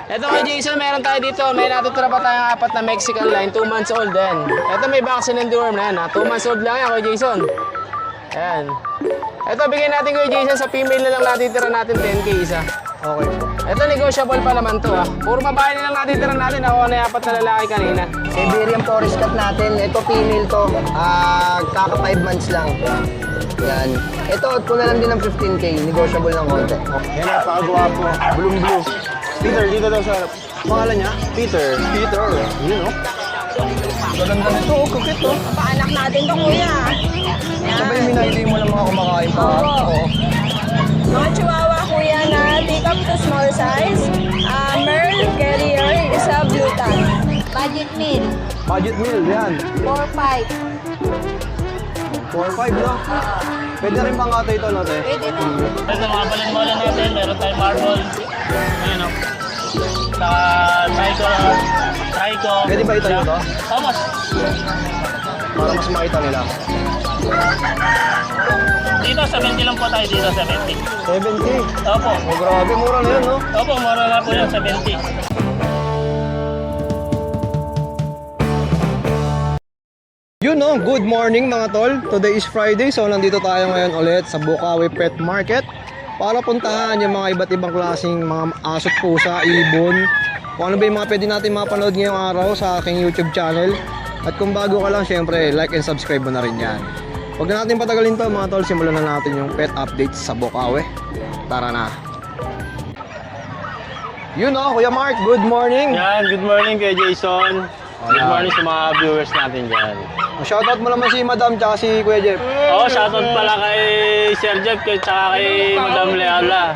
Ito kay Jason, meron tayo dito. May natutira pa tayong apat na Mexican line, 2 months old din. Ito may vaccine and deworm na yan, ha? 2 months old lang yan kay Jason. Ayan. Ito, bigyan natin kay Jason sa female na lang natitira natin 10K isa. Okay. Ito, negotiable pa naman to, ha? Puro babae na lang natitira natin. Ako na yung apat na lalaki kanina. Siberian Forest Cat natin. Ito female to. Kaka 5 months lang. Yan. Ito, kung na lang din ng 15K. Negotiable ng konti. Yan, napakagwapo. Blue. Peter, dito daw sa harap. Pangalan niya? Peter. Yun, no? Maganda nito. Kukit to. Paanak natin to, kuya. Sabay minahili mo ng mga kumakain pa. Oo. Mga chihuahua, kuya, na take up to small size. Merl, carrier, isa blue tan. Budget meal, Budget meal, yan. 4-5. 4-5, no? Pwede rin bang ata ito, no, te? Pwede na. Ito, mga balin-bola natin. Meron tayong marble. Ayan, o. Saka trico. Pwede ba itayo to? Tapos, Para mas makita nila. dito 70 lang po tayo dito, 70. 70. Opo. Oh, grabe. Mura na yun, no? Opo, mura na po yan, 70. Yun, no? Good morning, mga tol. Today is Friday, so nandito tayo ngayon ulit sa Bukawi Pet Market para puntahan yung mga iba't ibang klaseng mga asot, pusa, ibon. Kung ano ba yung mga pwede natin mapanood ngayong araw sa aking YouTube channel. At kung bago ka lang, syempre, like and subscribe mo na rin yan. Huwag na natin patagalin to, mga tol. Simulan na natin yung pet updates sa Bukawi. Tara na. Yun, no? Kuya Mark, good morning. Yan, good morning kay Jason. Good morning sa mga viewers natin dyan. Shoutout mo naman si Madam tsaka si Kuya Jeff. Oo, shoutout pala kay Sir Jeff tsaka kay Madam Leala.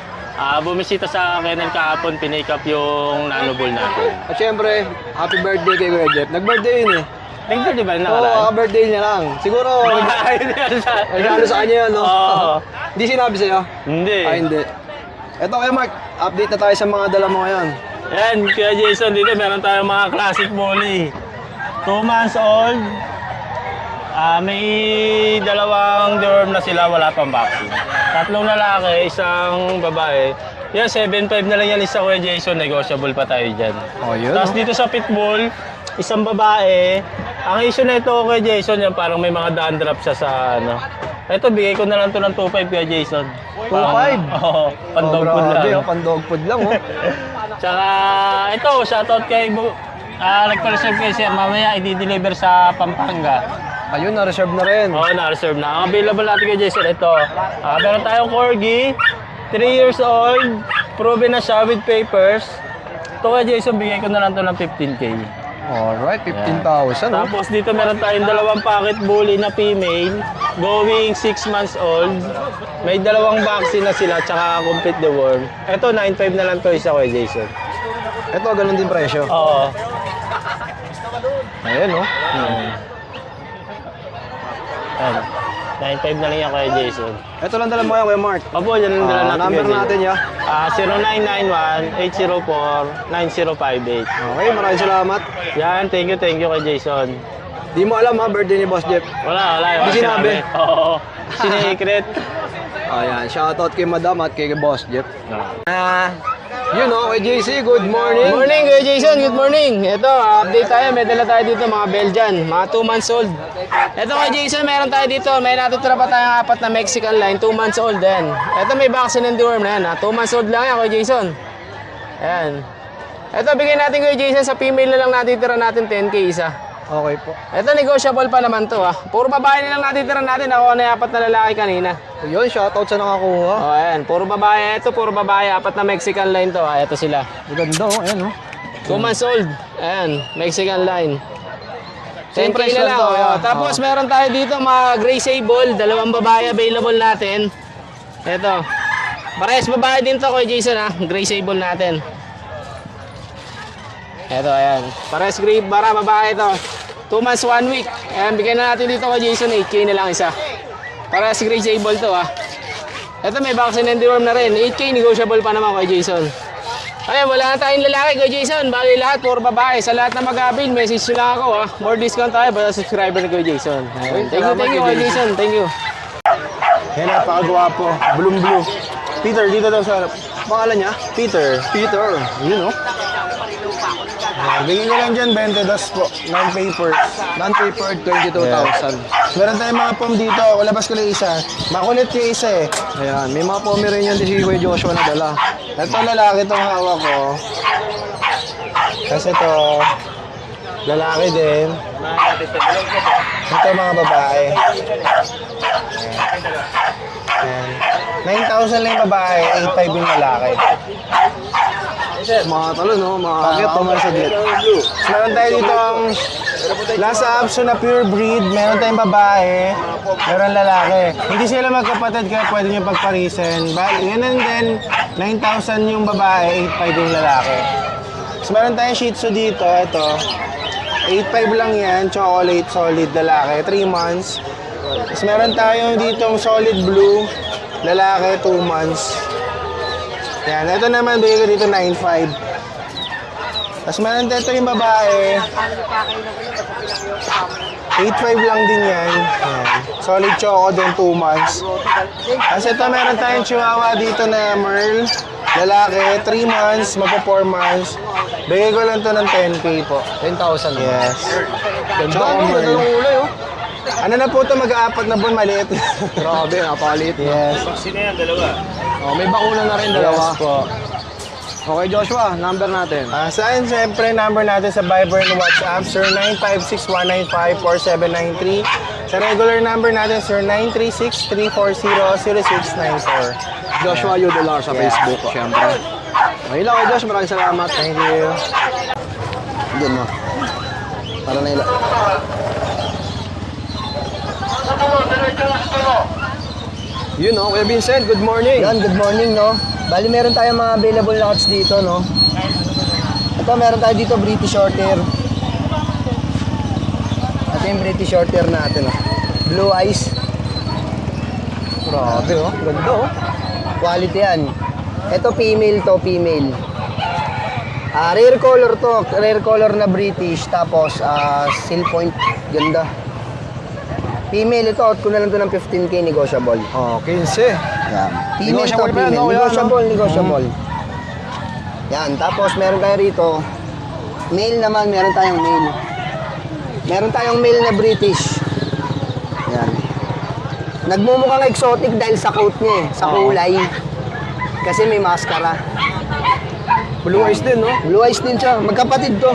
Bumisita sa akin ng kahapon, pinick up yung nanobol natin. At syempre, happy birthday kay Kuya Jeff. Nag-birthday yun eh. Nag-birthday di ba yung Oo, nakaraan? birthday niya lang. Siguro, regalo sa kanya yun, no? Oo. Hindi sinabi sa'yo? Hindi. Hindi. Eto Kuya Mark, update na tayo sa mga dala mo ngayon. Yan, kaya Jason, dito meron tayong mga classic bully. 2 months old. May dalawang deworm na sila, wala pang vaccine. 3 lalaki, isang babae. Yan, 7.5 na lang yan isa, Kuya Jason. Negotiable pa tayo dyan. Oh, yun. Tapos dito sa pitbull, isang babae. Ang issue na ito, Kuya Jason, yan parang may mga dandruff siya sa ano. Ito, bigay ko na lang ito ng 2.5, Kuya Jason. 2.5? Oo, pandog food lang. Oh, pandog food lang, oh. Tsaka ito, shoutout kay nagpa-reserve kay Sir. Mamaya i-deliver sa Pampanga. Ayun, na-reserve na rin. Oo, na-reserve na. Ang available natin kay Jason, ito. Meron tayong Corgi, 3 years old, proven na siya with papers. Ito kay Jason, bigay ko na lang ito ng 15K. Alright, 15,000, oh. Tapos dito meron tayong dalawang pocket bully na female, going 6 months old. May dalawang vaccine na sila, tsaka complete the worm. Ito, 9.5 na lang to isa kay Jason. Ito, ganun din presyo. Oo. Ayan, oh. Ayan. 9.5 na lang yan kay Jason. Ito lang dala mo yan, Kuya Mark. Opo, yan ang dala natin. Number kay Jason. natin, ya. 0991-804-9058. Okay, maraming salamat. Yan, thank you kay Jason. Di mo alam, ha, birthday ni Boss Jeff. Wala. Hindi sinabi. Oo. Sinicret. Ayan, shoutout kay Madam at kay Boss Jeff. Yun, oh, kay JC, good morning. Morning, Kuya Jason. Good morning. Ito, update tayo. May dala tayo dito, mga Belgian. Mga 2 months old. Ito, Kuya Jason, meron tayo dito. May natutira pa tayong apat na Mexican line, 2 months old din. Ito, may vaccine and deworm na yan, ha? 2 months old lang yan, Kuya Jason. Ayan. Ito, bigyan natin, Kuya Jason, sa female na lang natitira natin 10K isa. Okay po. Ito, negotiable pa naman to, ha? Puro babae na lang natitira natin. Ako na yung apat na lalaki kanina. Yun, shoutout sa nakakuha. O, ayan. Puro babae. Ito, puro babae. Apat na Mexican line to, ha? Ito sila. Maganda, oh. Ayan, oh. 2 months old. Ayan, Mexican line. Same price price na lang lang. to, Oh. ah. Tapos meron tayo dito mga gray sable. Dalawang babae available natin. Ito. Parehas babae din to, Kuya Jason, ha? Gray sable natin. Ito, ayan. Parehas gray, bara babae ito. 2 months, 1 week. Ayan, bigyan na natin dito, Kuya Jason. 8K na lang isa. Parehas gray sable to, ha? Ito, may vaccine and deworm na rin. 8K, negotiable pa naman, Kuya Jason. Ayun, wala na tayong lalaki, Kuya Jason. Bali lahat, puro babae. Sa lahat na mag-avail, message nyo lang ako, ha? More discount tayo para subscriber ni Kuya Jason. Ayun. Thank you, Kuya Jason. Thank you. Yan, napakagwapo. Blue. Peter, dito daw sa harap. Pangalan niya? Peter. Peter. Yun, oh. Bigyan ko lang dyan, 22 po. Non-papers. Non-papered, 22,000. Meron tayong mga pom dito. Ulabas ko lang isa. Makulit yung isa eh. Ayan, may mga Pomeranian din si Kuya Joshua na dala. Ito lalaki itong hawak ko. Kasi ito, lalaki din. Ito mga babae. Ayan. 9,000 lang yung babae, 8,500 yung lalaki. Mga talo, no? Mga kakit, tumasadlit. So, meron tayo dito ang Lhasa Apso na pure breed. Meron tayong babae, meron lalaki. Hindi sila magkapatid kaya pwede nyo pagparisin. Ganun din, 9,000 yung babae, 8,500 yung lalaki. So meron tayong Shih Tzu dito, ito. 8,500 lang yan, chocolate, solid, lalaki, 3 months. Tapos meron tayong ditong solid blue, lalaki, 2 months. Yan, ito naman, bigay ko dito 9,500. Tapos meron dito yung babae. 8,500 lang din yan. Yan. Solid choco din, 2 months. Tapos ito, meron tayong chihuahua dito na Merl. Lalaki, 3 months, magpo 4 months. Bigay ko lang to ng 10K po. 10,000. Yes. Ganda, Choco no? Ganda Merl. ng kulay, oh. Ano na po ito, mag-aapat na buwan, maliit. Grabe, napakaliit. Yes. Oh, may bakuna na rin, dalawa. Yes po. Okay, Joshua, number natin. Sa akin, siyempre, number natin sa Viber and WhatsApp, 0956-195-4793. Sa regular number natin, 0936-340-0694. Joshua Udelar sa Facebook, syempre. Okay lang, Josh, maraming salamat. Thank you. Diyan mo. Para na ila. Yun, no? Kuya Vincent, good morning. Yan, good morning, no? Bali, meron tayong mga available na cuts dito, no? Ito, meron tayo dito British Shorthair. Ito yung British Shorthair natin, no? Blue eyes. Grabe, oh. Ganda, oh. Quality yan. Ito, female to, female. Rare color to. Rare color na British. Tapos, seal point. Ganda. Female ito, out ko na lang to ng 15K negotiable. Oh, 15. Yan. Female to, Negotiable pa yan, female. no? Yan, Negotiable, no? negotiable. Yan, tapos meron tayo rito. Male naman, meron tayong male. Meron tayong male na British. Yan. Nagmumukhang exotic dahil sa coat niya eh, sa kulay. Kasi may mascara. Blue eyes din, no? Blue eyes din siya. Magkapatid to.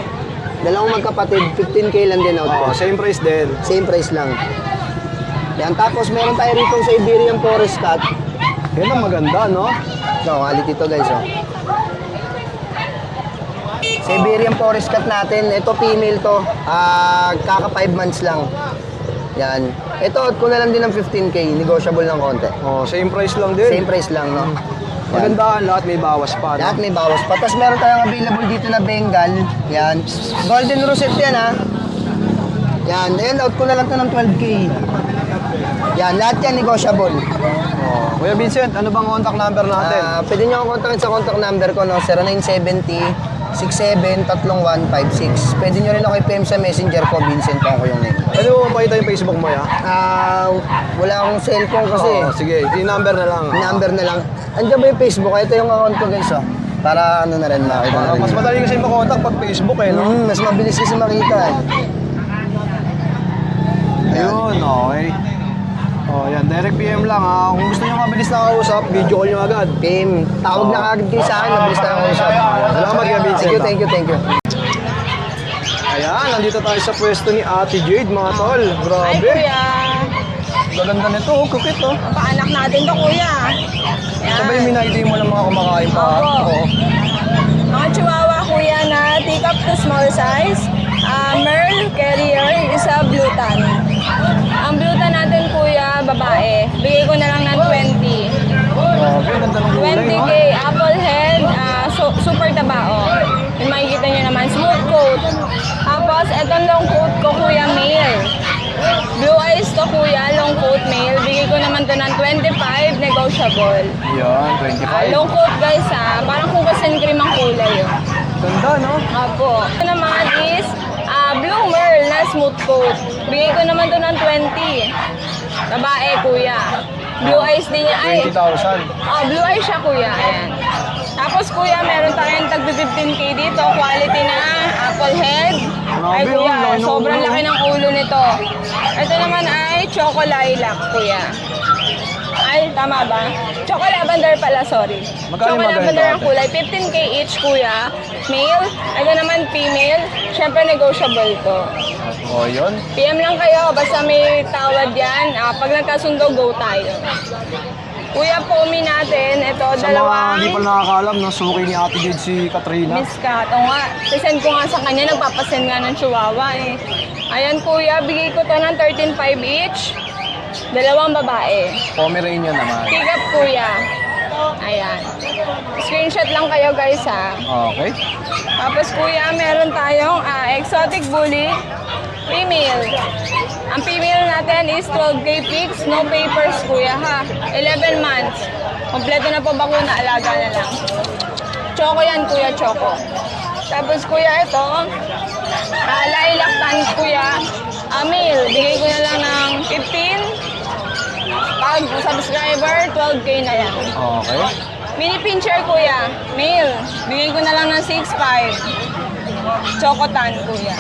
Dalawang magkapatid, 15K lang din out ko. Oh, same price din. Same price lang. Yan, tapos meron tayo rito sa Iberian Forest Cat. Yan ang maganda, no? So, quality to guys, oh. Siberian Forest Cat natin, ito female to. Kaka 5 months lang. Yan. Ito, out ko na lang din ng 15K, negotiable ng konti. Oh, same price lang din. Same price lang, no? Magandaan, lahat may bawas pa, no? Lahat may bawas pa. Tapos meron tayong available dito na Bengal. Yan. Golden Rosette yan, ha? Yan. Ayan, out ko na lang to ng 12K. Yan, lahat yan negotiable. Oh. Kuya Vincent, ano bang contact number natin? Pwede nyo akong kontakin sa contact number ko, no? 0970-67-3156. Pwede nyo rin ako i-PM sa messenger ko, Vincent po ako yung name. Pwede mo mapakita yung Facebook mo, ya? Wala akong cellphone kasi. Oh, sige, yung number na lang. Number na lang. Andiyan ba yung Facebook? Ito yung account ko, guys, oh. Para ano na rin, makita na rin. Mas madali kasi makontak pag Facebook, eh, no? Mas mabilis kasi makita, eh. Ayun, okay. Oh, yan, direct PM lang, ha? Kung gusto nyo mabilis na kausap, video call nyo agad. PM. Tawag na kagad kayo sa akin, mabilis na ako usap. Salamat, Kuya Vincent. Thank you. Ayan, nandito tayo sa pwesto ni Ate Jade, mga tol. Ay, Grabe. kuya. Gaganda nito, oh, kukit, oh. Paanak natin to, kuya. Ito ba yung minahiti mo ng mga kumakain pa? Opo. Oo. Mga chihuahua, kuya, na teacup to small size. Merl Carrier, isa blue tan. Ang blue tan natin, kuya, babae. Bigay ko na lang ng 20. Grabe, ganda ng kulay, no? 20K, apple head, super tabao. Yung makikita nyo naman, smooth coat. Tapos, etong long coat ko, kuya, male. Blue eyes to, kuya, long coat male. Bigay ko naman to ng 25, negotiable. Yan, 25. Long coat, guys, parang kukas and cream ang kulay, oh. Ganda, no? Apo. Ito naman is blue merl na smooth coat. Bigay ko naman to ng 20. Babae, kuya. Blue eyes din niya. Ay, 20,000. blue eyes siya, kuya. Ayan. Tapos kuya, meron tayong tag 15K dito. Quality na apple head. Ay Grabe, kuya, laki ng sobrang ulo. laki ng ulo nito. Ito naman ay choco lilac kuya. Ay, tama ba? Choco lavender pala, sorry. Magkano Choco yung mga lavender ganito, ang kulay. 15K each kuya. Male. Ito naman female. Siyempre negotiable to. Oh, yun. PM lang kayo, basta may tawad yan. Pag nagkasundo, go tayo. Kuya, pomi natin. Ito, Sa mga dalawang hindi pa nakakalam, no, suki ni Ate Jade si Katrina. Miss Kat. O nga, sisend ko nga sa kanya, nagpapasend nga ng chihuahua eh. Ayan kuya, bigay ko to ng 13.5 each. Dalawang babae. Pomeranian naman. Pick up kuya. Ayan. Screenshot lang kayo guys ha. Okay. Tapos kuya, meron tayong exotic bully. Female. Ang female natin is 12K fix, no papers kuya ha. 11 months. Kompleto na po bakuna, alaga na lang. Choco yan kuya, choco. Tapos kuya ito, lilac tan kuya. Male, bigay ko na lang ng 15. Pag subscriber, 12K na yan. Okay. Mini pincher kuya, male. Bigay ko na lang ng 6.5. Choco tan kuya.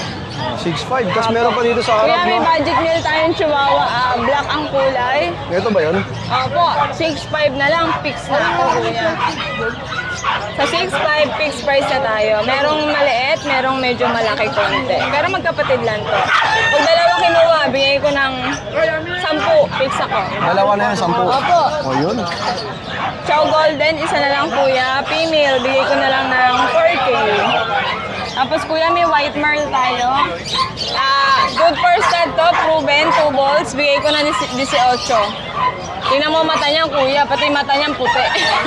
6'5". Tapos meron pa dito sa Kuya, harap, may no? budget meal tayong chihuahua. Black ang kulay. Ito ba yun? Opo, 6.5 na lang. Fix na ako, kuya. Sa 6.5, fixed price na tayo. Merong maliit, merong medyo malaki konti. Pero magkapatid lang to. Pag dalawa kinuha, bigay ko ng 10. Fix ako. Dalawa na yan, 10. Opo. Oh, yun. Chow Golden, isa na lang kuya. Female, bigay ko na lang ng 4K. Tapos kuya, may white merle tayo. Good for stud to, proven, 2 balls. Bigay ko na 18. Tingnan mo mata niya kuya, pati mata niya puti.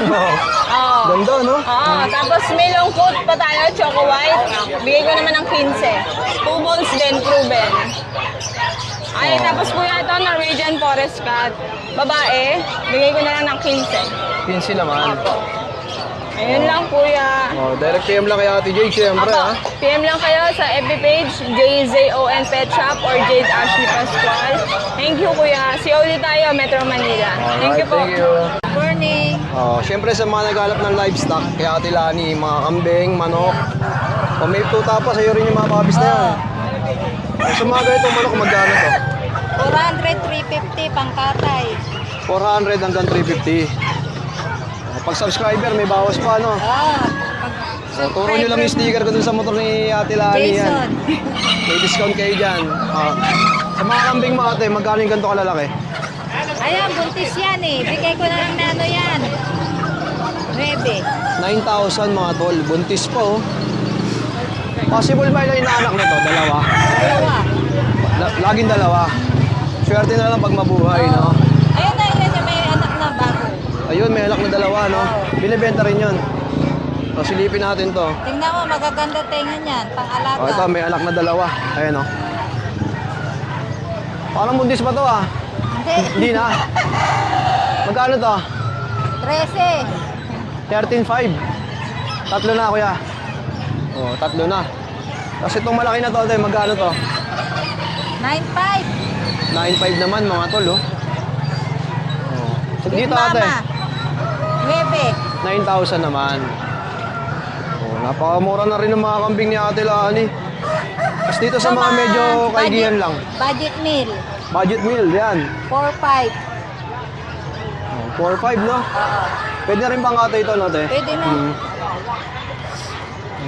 Oo. Ganda, no? Oo, tapos may long coat pa tayo, choco white. Bigay ko naman ng 15. 2 balls din, proven. Ay, tapos kuya, ito Norwegian Forest Cat. Babae, bigay ko na lang ng 15. 15 naman. Ayun lang kuya. Oh, direct PM lang kay Ate Jade, syempre, ha? PM lang kayo sa FB page, JZON Pet Shop or Jade Ashley Pascual. Thank you kuya. COD tayo, Metro Manila. Thank you po. Thank you. Morning. Oh, syempre sa mga naghalap ng livestock, kay Ate Lani, mga kambing, manok. O may tuta pa, sa'yo rin yung mga pabis na yan. Sa mga ganitong manok, magkano to? 400, 350 pangkatay. 400 hanggang 350. Pag subscriber, may bawas pa, no? So, turo nyo lang yung sticker ko dun sa motor ni Ate Lani yan. Jason. May discount kayo dyan. Sa mga kambing mo ate, magkano yung ganito kalalaki? Ayan, buntis yan eh. Bigay ko na lang na ano yan. 9. 9,000 mga tol. Buntis po, oh. Possible ba ilang inaanak nito? Dalawa? Dalawa. Laging dalawa. Swerte na lang pag mabuhay, no? Ayun na, yun yung may anak na bago. Ayun, may anak na dalawa, no? Binibenta rin yun. So, silipin natin to. Tingnan mo, magaganda tengan yan. Pang-alaga. Oh, ito, may anak na dalawa. Ayan, oh. Parang buntis pa to, ah. Hindi. Hindi na. Magkano to? 13. 13,500. Tatlo na, kuya. Oh, tatlo na. Tapos itong malaki na to, ate, magkano to? 9.5. 9,500 naman, mga tol, oh. Oh. So, Big dito, ate. Mama. 9. 9,000 naman. Oh, napakamura na rin ng mga kambing ni Ate Lani. Tapos dito sa mga medyo kaigihan lang. Budget meal. Budget meal, yan. 4.5. Oh, 4,500, no? Pwede na rin pang ate ito, no, ate? Pwede na.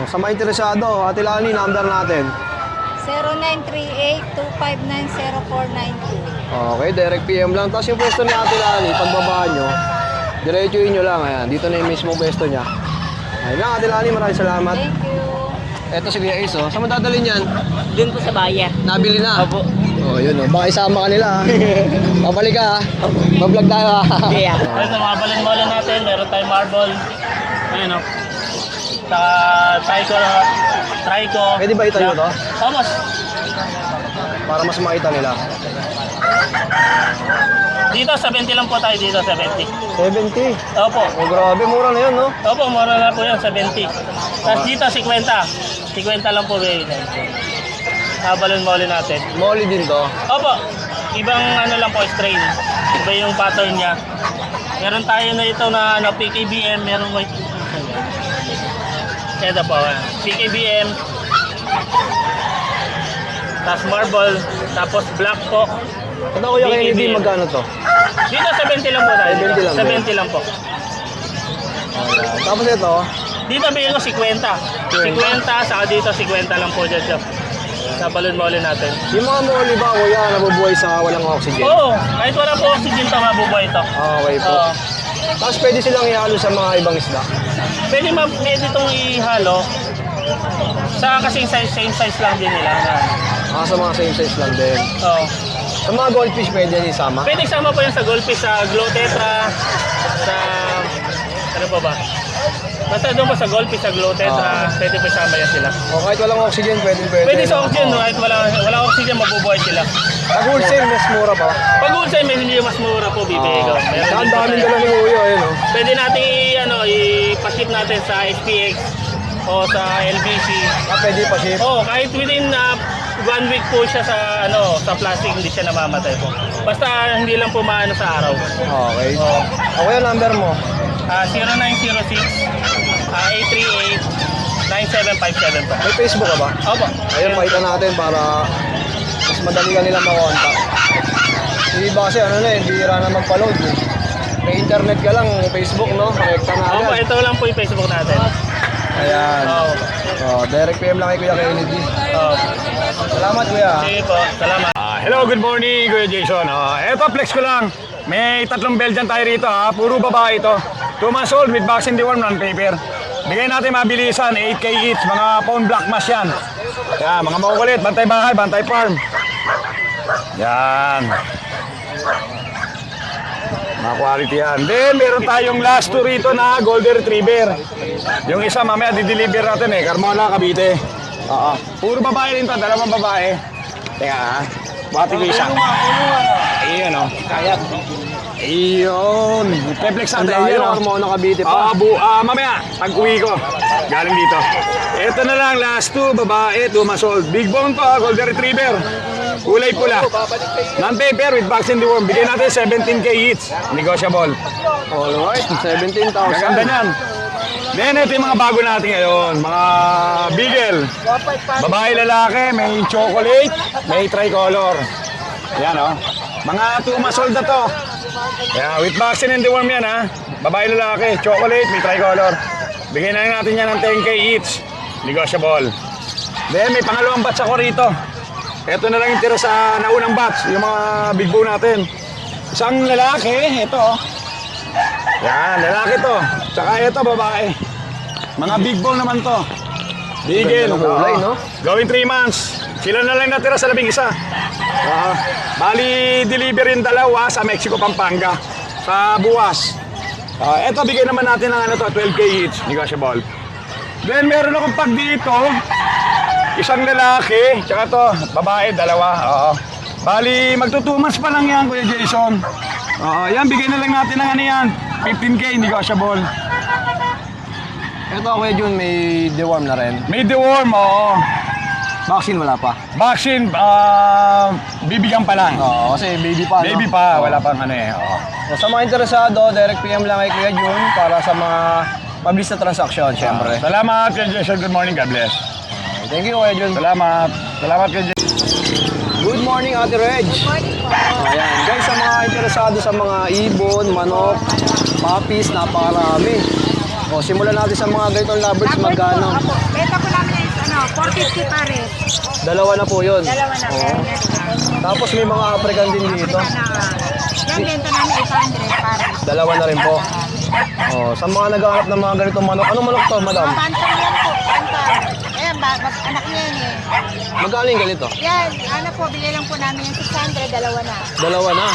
Oh, sa mga interesado, Ate Lani, number natin. 0938-259-0492. Okay, direct PM lang. Tapos yung pwesto ni Ate Lani, pagbaba nyo, diretsuhin nyo lang. Ayan, dito na yung mismo pwesto niya. Ayun lang, Ate Lani, maraming salamat. Thank you. Eto si Kuya Ace, oh. Saan mo dadalhin yan? Doon po sa bayan. Nabili na? Opo. Oh, yun, oh. Baka isama ka nila, ha? Babalik ka, ha? Bablog tayo, ha? Kaya. Ayun, sa mga balon-balon natin, meron tayong marble. Ayun, oh. Sa trico. Pwede ba itayo to? Tapos, Para mas makita nila. dito 70 lang po tayo dito, 70. 70. Opo. Oh, grabe, mura na yun, no? Opo, mura na po yan, 70. Tapos dito 50. 50 lang po bigay natin. Balon-balon natin. Molly din to. Opo, ibang ano lang po, strain. Iba yung pattern niya. Meron tayo na ito na ano, PKBM, meron white. Ito po, PKBM. Tapos marble. Tapos black po. Ito Kuya Kennedy, BKBM. magkano to? Dito 70 lang po tayo. 70 lang. 70 lang po. Ayan. Tapos ito, Dito bigyan ko 50. 50, saka dito 50 lang po dyan. Sa balon-balon natin. yung mga muli ba Kuya, nabubuhay sa walang oxygen? Oo, kahit wala po oxygen to, mabubuhay ito. Okay po. Oo. Tapos pwede silang ihalo sa mga ibang isda. Pwede itong ihalo. Sa kasing same size lang din nila. Sa mga same size lang din. Oo. Sa mga goldfish, pwede yan isama? Pwede isama po yan sa goldfish, sa glow tetra, sa... Ano pa ba? Basta doon po sa goldfish, sa glow tetra, pwede po isama yan sila. O kahit walang oxygen, pwede. Pwede sa oxygen, no? Kahit wala oxygen, mabubuhay sila. Pag wholesale, mas mura pa. Pag wholesale, medyo mas mura po, bibigay ko. Meron Ang din po daming tayo. dala ni Kuya, ayun o. Pwede natin i-ship natin sa SPX o sa LBC. Pwede pa ship. Oh, kahit within 1 week po siya sa plastic, hindi siya namamatay po. Basta hindi lang po maano sa araw. Okay. Oh. O Kuya, number mo? 0906 838 9757 po. May Facebook ka ba? Opo. Ayun, pakita natin para mas madali ka nila makontak. Yung iba kasi bihira na magpa-load eh. May internet ka lang, Facebook no? Connecta na Opo, agad. ito lang po yung Facebook natin. Ayan. Oo. Direct PM lang kay Kuya Kennedy. Oh. Salamat Kuya. Sige po, salamat. Hello, good morning, Kuya Jason. Eto, flex ko lang. May 3 Belgian tayo rito, ha. Puro babae ito. 2 months old with vaccine deworm, non-paper. Bigay natin mabilisan, 8K each. Mga phone black mass yan. Yan, mga makukulit. Bantay bahay, bantay farm. Yan. Mga quality yan. Then, meron tayong last 2 rito na Golden Retriever. Yung isa mamaya di-deliver natin Carmona, Cavite. Oo. Puro babae rin to, 2 babae. Teka ha. Bati ko isa. Ayun o. Ayun. Reflex Ang natin. layo, Ayun o. Carmona, Cavite pa. Mamaya, pag-uwi ko. Galing dito. Ito na lang, last 2, babae, 2 months old. Big bone to, Golden Retriever. Kulay pula. Non-paper with vaccine deworm. Bigyan natin 17K each. Negotiable. Alright, 17,000. Gaganda niyan. Then, ito yung mga bago natin ngayon. Mga beagle. Babae, lalaki, may chocolate, may tricolor. Yan o. Mga 2 months old na to. Yeah, with vaccine and deworm yan ha. Babae, lalaki, chocolate, may tricolor. Bigyan na natin yan ng 10K each. Negotiable. Then, may pangalawang batch ako rito. Ito na lang yung tira sa naunang batch. Yung mga big bone natin. Isang lalaki, ito oh. Yan, lalaki to. Tsaka ito, babae. Mga big bone naman to. Bigel. Ganda ng kulay, no? Going 3 months. Sila na lang natira sa 11. Bali, deliver yung 2 sa Mexico, Pampanga. Sa buwas. Ito, bigay naman natin ng 12K each. Negotiable. Then, meron akong pag dito. Isang lalaki. Tsaka to, babae, 2. Oo. Bali, magto 2 months pa lang yan, Kuya Jason. Yan, bigay na lang natin ng yan. 15K, negotiable. Ito Kuya Jun, may deworm na rin. May deworm, oo. Vaccine wala pa. Vaccine, bibigyan pa lang. Oo, kasi baby pa, no? Baby pa, wala pang oo. So, sa mga interesado, direct PM lang kay Kuya Jun para sa mga mabilis na transaksyon, syempre. Salamat, Kuya Jason. Good morning, God bless. Thank you, Kuya Jun. Salamat. Salamat, Kuya Jason. Good morning, Ate Reg. Ayan, guys, sa mga interesado sa mga ibon, manok, puppies, napakarami. O, simulan natin sa mga ganitong lovebirds, magkano? Opo. Benta po namin is 450 pare. 2 na po yun. Dalawa na Oo. pare. Tapos may mga African din dito. Yan, benta namin 800 pare. 2 na rin po. O, sa mga naghahanap ng mga ganitong manok, anong manok to, madam? Pantang yan po, pantang. Ayan, anak niya yan eh. Magkano yung ganito? Yan, ano po, bigay lang po namin yung 600, 2 na. 2 na.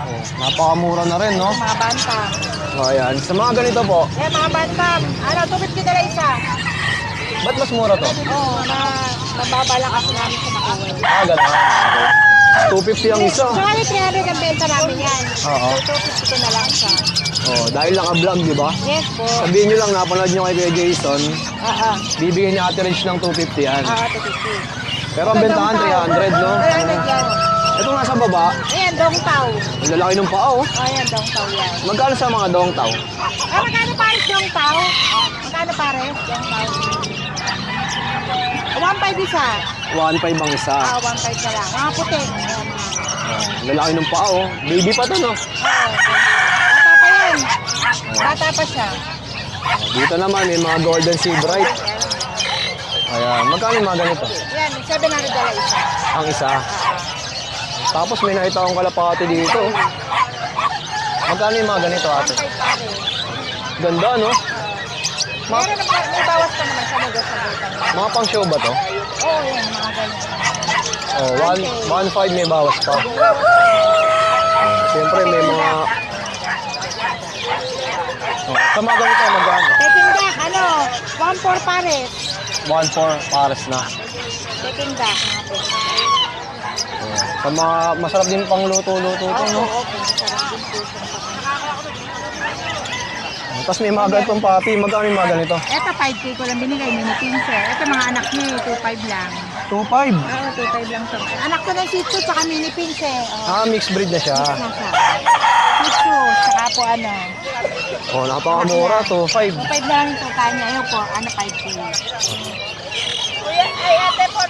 Oo, Napakamura na rin, no? mga bantang. O, ayan. Sa mga ganito po, Ayan, mga bantang. 250 na lang isa. ba't mas mura to? Oo, mababala kasi namin sa makuway. Ganun. Okay. 250 ang isa. So, 300 ang benta namin yan. Oo. So, 250 ko na lang siya. Oh, dahil naka-vlog, di ba? Yes po. Sabihin nyo lang, napanood nyo kay Kuya Jason, Oo. bibigyan niya Ate Rich ng 250 yan. 250. Pero ang bentahan, 300, no? 300 yan. Itong nasa baba, Ayan, dong tao. ang lalaki ng paa, oh. Ayan, dong tao yan. Magkano sa mga dong tao? Magkano pares dong tao? Magkano pare? 1.5 isa. 1.5 ang isa. 1.5 ka lang. Mga puti. Ayan, mga. Lalaki ng paa, oh. Baby pa to, no? Bata pa yan. Bata pa siya. Dito naman, may mga golden sea bright. Ayan, magkano yung mga ganito? Yan, 700 dala isa. Ang isa. Tapos may nakita akong kalapati dito. Magkano yung mga ganito, ate? 1.5 pare. Ganda, no? Meron naman, may bawas pa naman sa negotiable. Mga pang show ba to? Oo, yan, mga ganyan. Oh, 1.5 may bawas pa. Siyempre, may mga... Oh, sa mga ganito, magkano? Peking duck, ano? 1.4 pare. 1.4 pares na. Peking duck, mga po. Oh, sa mga masarap din pang luto-luto to, no? Okay, sarap din po siya. Tapos may mga ganitong papi. Magkano yung mga ganito? Ito 5K ko lang binigay, mini pincher. Ito mga anak niya, 2.5 lang. 2.5. Oo, 2.5 lang to. Anak ko ng Shih Tzu, tsaka mini pincher. Ah, mixed breed na siya. Nasa. Shih Tzu, tsaka po ano. Oh, napakamura. 2.5. 2.5 lang ito kanya. Ayun po, ano 5K. Kuya, ay ate po,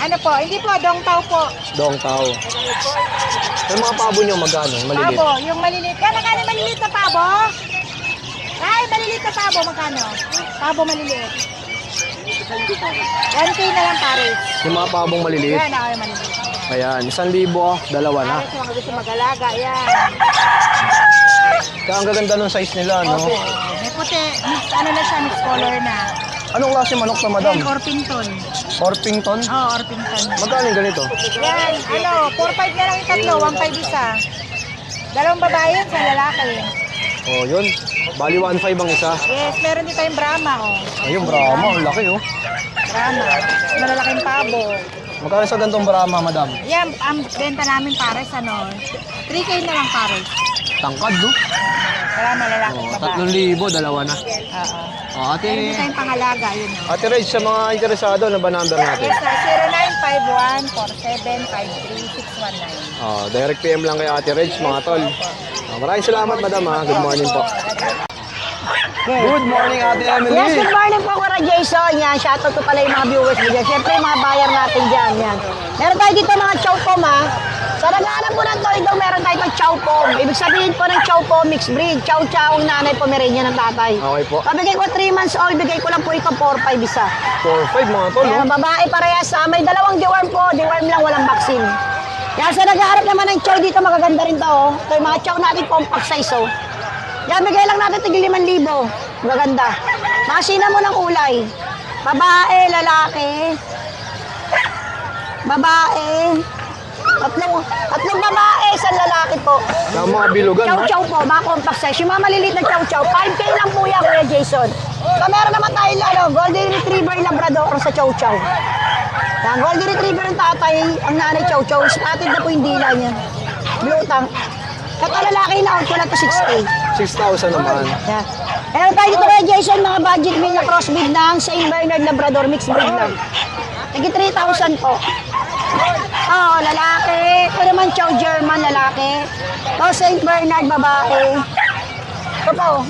ano po, hindi po, dong tao po. Dong tao. Yung mga pabo nyo, magkano? Maliliit. Pabo, yung maliliit. Kano maliliit na pabo? Ay, maliliit na pabo, magkano? Pabo maliliit. 1K na lang pare. Yung mga pabong maliliit. Yan ako yung maliliit. Ayan, 1,000. Dalawa na. Para sa mga gusto mag-alaga, yan. Kaya ang gaganda ng size nila, no? Opo. May puti, mix, ano na siya, mix color na. Anong klase manok na, madam? Yan, Orpington. Orpington? Oo, Orpington. Magkano yung ganito? Yan, ano, 4.5 na lang yung tatlo, 1.5 isa. Dalawang babae yun sa lalaki. Oh, yun. Bali 1.5 ang isa. Yes, meron din tayong Brahma, oh. Ayun, Brahma. Ang laki, oh. Brahma. Malalaking pabo. Magkano sa gantong Brahma, madam? Yan, ang benta namin pares, ano, 3K na lang pares. Tangkad, no? Brahma, lalaking Oh, babae. 3,000. Dalawa na. Oo. Oh, Meron din ate... tayong pangalaga, yun, oh. Ate Reg, sa mga interesado, ano ba number natin? Yes, sir. 0951-4753-619. Oh, direct PM lang kay Ate Reg, mga tol. Oh, maraming salamat, madam, ha. Good morning po. Good morning, Ate Emily. Yes, good morning po, Kuya Jason. Yan, shoutout ko pala yung mga viewers mo dyan. Siyempre, yung mga buyer natin dyan. Yan. Meron tayo dito mga chow pom, ha. Sa nag-aalam po ng Toledo, meron tayo itong chow pom. Ibig sabihin po ng chow pom, mixed breed. Chow chow, ang nanay, Pomeranian ng tatay. Okay po. Pabigay ko 3 months old, bigay ko lang po ito 4-5 isa. 4-5, mga tol, no? Yan, babae parehas. May dalawang deworm po, deworm lang, walang vaccine. Yan, sa nag-aaral naman ng chow dito, magaganda rin to, oh. Ito yung mga chow natin, compact size, oh. Yan, bigay lang natin tigil 5,000. Magaganda. Makasina mo ng kulay. Babae, lalaki. Babae. Tatlong babae, isang lalaki po. Yung mga bilugan, ha? Chow-chow po, mga compact size. Yung mga maliliit na chow-chow, 5K lang po yan, Kuya Jason. So, meron naman tayo, Golden Retriever Labrador sa chow-chow. Yan, Golden Retriever ng tatay, ang nanay chow-chow. Spotted na po yung dila niya. Blue tank. At ang lalaki na out ko lang to 6K. 6,000 naman. Yan. Meron tayo dito, Kuya Jason, mga budget meal na crossbreed ng Saint Bernard Labrador, mixed breed lang. Nagi 3,000 po. Oh, lalaki. Ito naman chow German, lalaki. Ito Saint Bernard, babae. Ito po.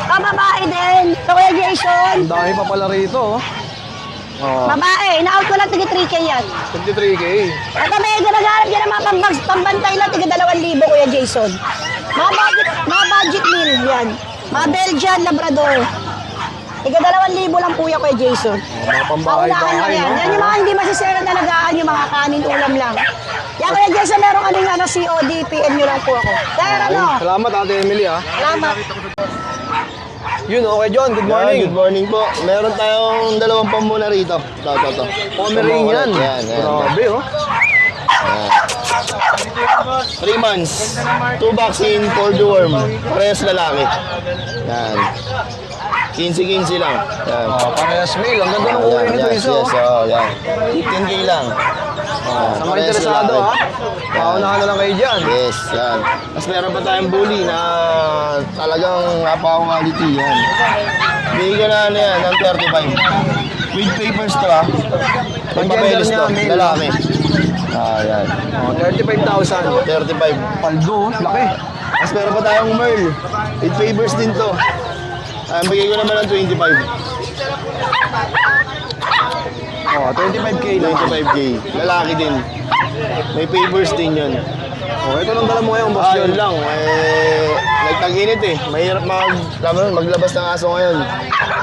Ito, babae din. Ito, Kuya Jason. Ang dami pa pala rito, oh. Oh, Babae. Na-out ko lang, tigi 3K yan. 23K. At may ganagarap dyan ng mga pambantay lang, tiga 2,000, Kuya Jason. Mga budget meal, yan. Mga Belgian, Labrador. Tiga 2,000 lang po yan, Kuya Jason. Mga pambahay-bahay, Paunahan lang yan. no? Yan yung mga hindi masisira na nagaan, yung mga kanin, ulam lang. Yan, Kuya Jason, meron kaming COD, PM nyo lang po ako. Sir, ano? Salamat, Ate Emily, ha. Salamat. Yun, okay, John. Good morning. Good morning po. Meron tayong dalawang pamuna rito. Ito. Pomeranian. Yan. Grabe, oh. 3 months. 2 vaccine, 4 deworm. Parehas lalaki. Yan. 15-15 lang. Yan. Oh, parehas male. Ang ganda ng kulay nito, isa, oh. Yan. 15K lang. Sa mga interesado, ha. Paunahan na lang kayo dyan. Yes, yan. Tapos meron pa tayong bully na talagang napaka-quality yan. Bigay ko na ano yan, ng 35. With papers to, ha. May Ang papeles gender to, niya, male. lalaki. Yan. Oh, 35,000. 35. Paldo, oh. Laki. Tapos meron pa tayong Merl. It favors din to. Bigay ko naman ng 25. Oh, 25k lang. 25k. Lalaki din. May favors din yun. Oh, ito lang dala mo ngayon, boss Yun John. lang. Nagtag-init eh. Mahirap maglabas ng aso ngayon.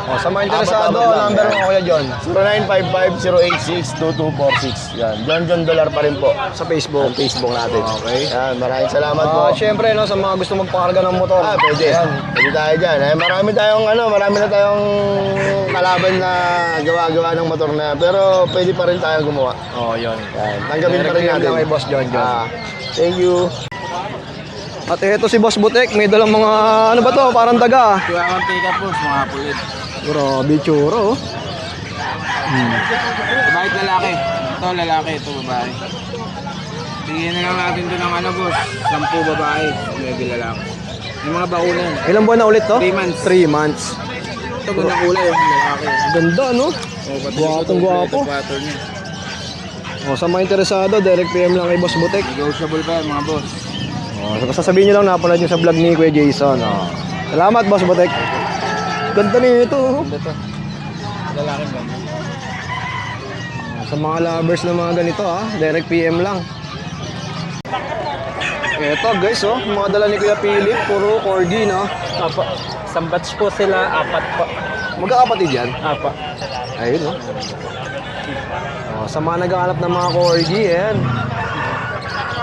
Oh, sa mga interesado, Apat-apat lang. number mo Kuya John. 0955-086-2246. Yan. John Dollar pa rin po. Sa Facebook. Ang Facebook natin. Okay. Yan. Maraming salamat po. Syempre, no, sa mga gusto magpakarga ng motor. Pwede. Ayan. Pwede tayo dyan. Marami na tayong kalaban na gawa-gawa ng motor na. Pero pwede pa rin tayo gumawa. Oh, yun. Yan. Tanggapin pa rin Direct natin. lang kay Boss John John. Thank you. At ito si Boss Butek, may dalang mga, ano ba to, parang daga. Kuya kang pick-up boss, mga pulit. Grabe, tsura, oh. Babae at lalaki. Ito lalaki, ito babae. Bigyan na lang natin ito ng ano boss, 10 babae, maybe lalaki. Yung mga bakulan. Ilang buwan na ulit to? 3 months. 3 months. Ito ganda kulay yung lalaki. Ganda, no? Pati Gwapong ito, gwapo. ito, pattern niya. Oh, sa mga interesado, direct PM lang kay Boss Butek. Negotiable pa yan mga boss. Oh, so sasabihin nyo lang, napanood nyo sa vlog ni Kuya Jason. Oh. Salamat, Boss Butek. Ganda nito. Oh. Ito. Lalaki ba? Sa mga lovers ng mga ganito, direct PM lang. Eto guys, mga dala ni Kuya Philip, puro corgi, no? Apa. Isang batch po sila, 4 po. Magkakapatid yan. Apa. Ayun, sa mga naghahanap ng mga corgi, yan.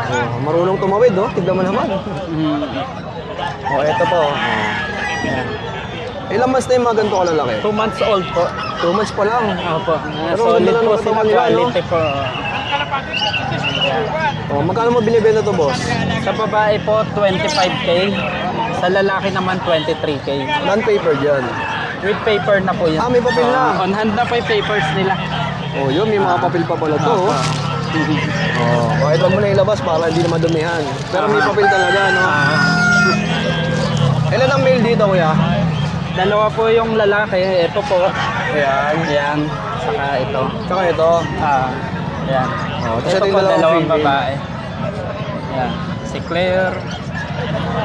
Oh, marunong tumawid, tignan mo naman. Eto pa, Yan. Ilang months na yung mga ganito kalalaki? 2 months old po. 2 months pa lang. Opo. Pero Solid ganda po ng sila, katawan nila, no? quality po. Oh, magkano mo binibenta to, boss? Sa babae po, 25k. Sa lalaki naman, 23k. Non-paper dyan. With paper na po yan. May papel na. On hand na po yung papers nila. Oh, yun, may mga papel pa pala to. Kahit wag mo na ilabas para hindi na madumihan. Pero may papel talaga, no? Ilan ang mail dito, kuya? Dalawa po yung lalaki. Ito po. Ayan. Ayan. Saka ito. Tsaka ito. Ayan. tapos Ito ito yung po, dalawang dalawang female. babae. Ayan. Si Claire.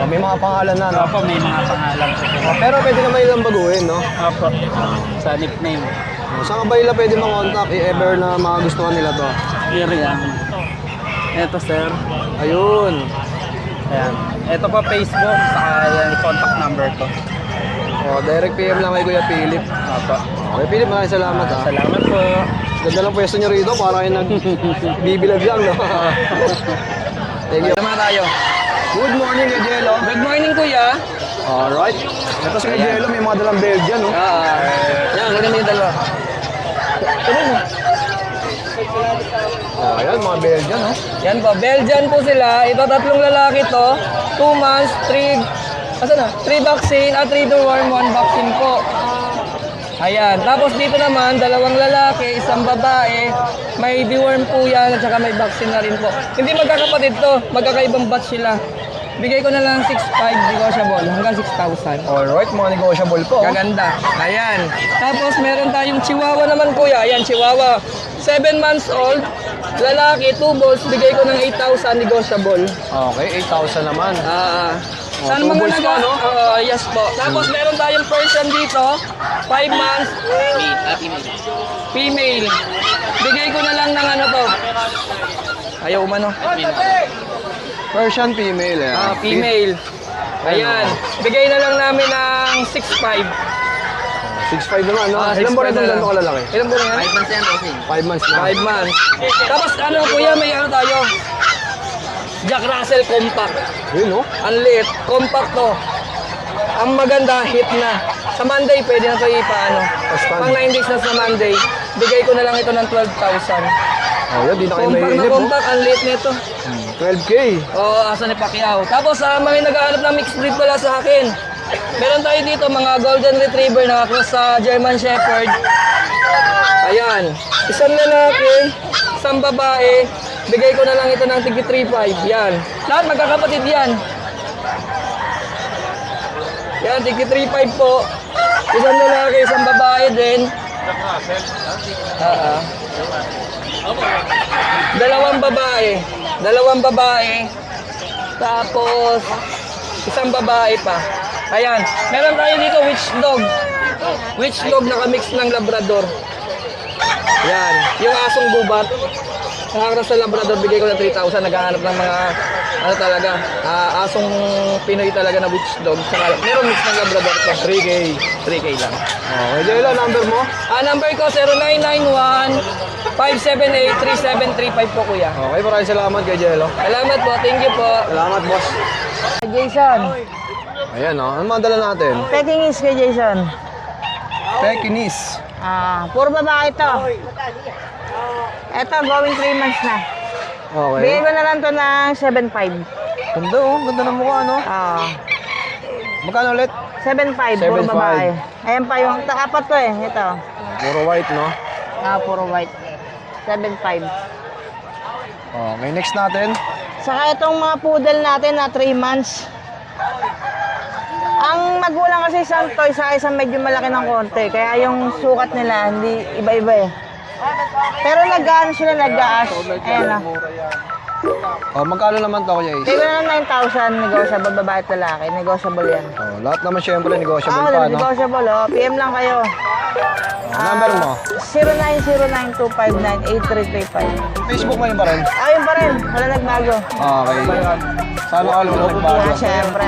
May mga pangalan na, no? Opo, may mga pangalan po. Pero pwede naman ilang baguhin, no? Opo. Sa nickname. Saan ba nila pwede mag-contact i-ever na magustuhan nila to? Here yan. Ito sir. Ayun. Ayan. Ito po Facebook. Saka yan, contact number ko. Direct PM lang kay Kuya Philip. Opo. Okay, Philip, maraming salamat, ha? Salamat po. Ganda lang pwesto nyo rito, para kayo nag-bibilad lang, no? Thank you. Sama tayo. Good morning, Kuya Jello. Good morning, kuya. Alright. Ito si Kuya Jello, may mga dalang Belgian, no? Yan, ganun yung dalawa. Ayan, mga Belgian, no? Yan po, Belgian po sila. Ito, 3 lalaki to. 2 months, 3 vaccine, 3 deworm, 1 vaccine po. Ayan. Tapos dito naman, 2 lalaki, 1 babae. May deworm po yan at saka may vaccine na rin po. Hindi magkakapatid to. Magkakaibang batch sila. Bigay ko na lang 6,500 negotiable hanggang 6,000. Alright, mga negotiable po. Gaganda. Ayan. Tapos meron tayong chihuahua naman kuya. Ayan, chihuahua. 7 months old. Lalaki, 2 balls. Bigay ko ng 8,000 negotiable. Okay, 8,000 naman. Saan two mga balls pa, no? yes po. Tapos meron tayong Persian dito. 5 months. Female. Bigay ko na lang ng ano to. Ayaw umano. Persian female, eh. Female. Ayan. Bigay na lang namin ng 6,500. 6'5 naman, no? 6'5 Ilang buwan na na itong lang. ganito kalalaki? Ilan ba yan? 5 months yan, bossing. 5 months na. 5 months. Tapos ano kuya, may ano tayo? Jack Russell Compact. Yun, no? Ang liit. Compact to. Ang maganda, hit na. Sa Monday, pwede na ito ipaano. Pastan. Pang 9 days na sa Monday, bigay ko na lang ito ng 12,000. Oh, yun, di na kayo Compact na mainip, no? compact, ang liit nito. 12K. Oo, asa ni Pacquiao. Tapos sa mga naghahanap ng mixed breed pala sa akin. Meron tayo dito mga Golden Retriever na cross sa German Shepherd. Ayan. Isang lalaki, isang babae. Bigay ko na lang ito ng tigi 3,500. Yan. Lahat magkakapatid yan. Yan, tigi 3,500 po. Isang lalaki, isang babae din. Dalawang babae. Tapos isang babae pa. Ayan, meron tayo dito witch dog. Witch dog nakamix ng Labrador. Yan, yung asong gubat. Nakakras sa Labrador, bigay ko na 3,000. Naghahanap ng mga, ano talaga, asong Pinoy talaga na witch dog. Saka, meron mix ng Labrador to. 3K lang. Okay, Jello, number mo? Number ko, 0991-578-3735 po, kuya. Okay, maraming salamat kay Jello. Salamat po, thank you po. Salamat, boss. Jason, Ayan, oh. Ano mga dala natin? Pekingese kay Jason. Pekingese. Puro babae to. Eto, going 3 months na. Okay. Bigay ko na lang to ng 7.5. Ganda, oh. Ganda ng mukha, no? Magkano ulit? 7.5, puro 7.5. babae. Ayan pa yung, apat to eh, ito. Puro white, no? Puro white. 7.5. Okay, next natin. Saka itong mga poodle natin na 3 months. Ang magulang kasi isang toy sa isang medyo malaki ng konti. Kaya yung sukat nila, hindi iba-iba eh. Pero nag-ano sila, nag-aas. Ayan na. Oh, magkano naman to, Kuya Ace? Bigay ko na ng 9,000 negotiable, babae at lalaki. Negotiable yan. Oh, lahat naman syempre negotiable pa, no? Negotiable, oh. PM lang kayo. Number mo? 0909-259-8335. Facebook mo yun pa rin? Ayun pa rin. Wala nagbago. Okay. Sana all mo nagbago. Siyempre.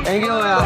Thank you, Kuya.